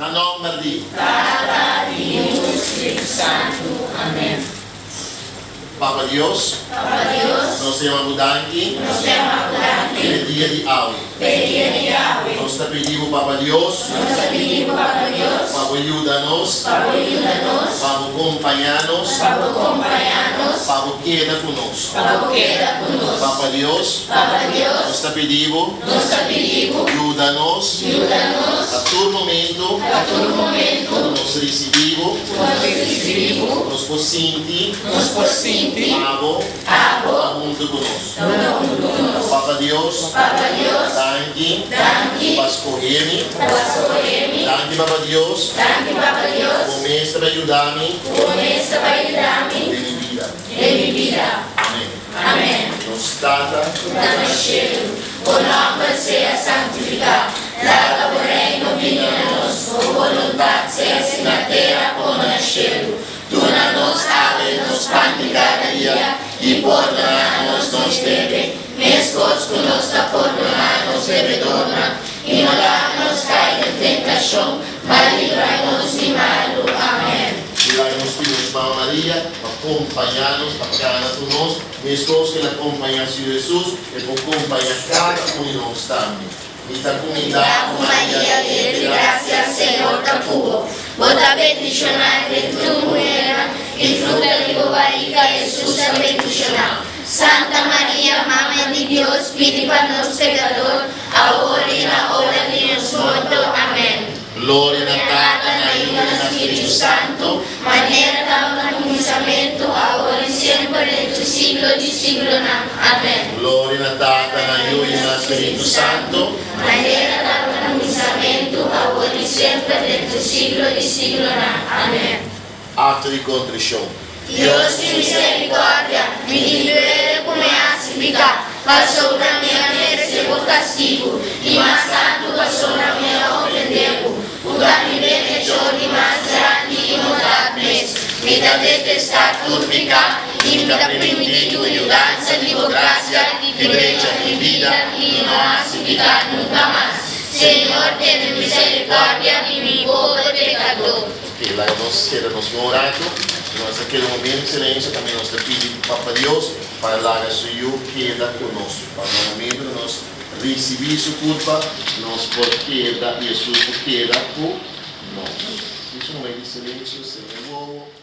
Na nome di Tata, Filho e Espírito Santo. Amém. Papa Dios, Papa Deus, nós temos aqui nós temos agora pelo dia de hoje. pedir de Yahweh. Nós te pedimos, Papa Dios, Nós pedimos para Deus, para ajuda-nos, para ajuda-nos, para acompanhar-nos, para acompanhar-nos, para quedar conosco. para o que dá conosco. Papa Dios, Papa Deus, nós te pedimos, nós pedimos, ajuda-nos ajuda-nos a todo momento, a todo momento, quando nós recebemos, nós recebemos, nós possamos nós possamos, água água, junto conosco. conosco. Papa Dios, Papa Deus, danke, danke, para escolher-me, pastoremi, danke, Papa Dios, danke, Papa Deus, como mestre ajudar-me começa a ajudar-me, em minha vida. em minha vida. Amém. Amém. Nos trata Dá-me cheiro, o nome seja santificado, traga o reino vinho a nós, a vontade seja assim na terra como no cheiro. Dona-nos abre-nos pão de cada dia, e perdona-nos nos deve, mesmo que nos está perdonando, perdona, e não dá-nos cair em tentação, mas livra-nos de mal. Amém. Diremos pedimos para Maria, para acompanhar-nos, para ficar conosco, mesmo que ela acompanhe Jesus, e para acompanhar cada um de nós também. Esta comunidade, Maria, de graça, Senhor, da tua. Bota bendicionada em tu mulher, e fruta de tua barriga, Jesus é bendicionado. Santa Maria, Mãe de Deus, pede para nós pecadores, agora e na hora de nossa morte. Amém. Glória na Tata, Tata, na na Filho Ilha, e na no Espírito Espírito Santo, maneira da no começamento, agora e sempre, entre siglo de siglo. Amém. Glória na Tata, na Ilha, na Espírito Santo. Maneira da no começamento, agora e sempre, entre siglo de siglo. Amém. Ato de contrição. Dios de misericórdia, me libere como ficar, passou na minha recebo castigo, e mais tanto passou na minha ofendeu, o que me benechou de mais grande e imortalmente, me dá detestar tudo pecar, e me dá permitido mudança de graça, de brecha de vida, e não há se ficar nunca mais. Senhor, tenha misericórdia de mim, pobre pecador. Que lá nós queremos orando. Nós naquele momento de silêncio também nós pedimos para Papa Deus para lá a Senhor queda conosco. Para o momento que nós recebemos sua culpa, nós por queda, Jesus por queda por nós. Isso é um momento de silêncio, Senhor.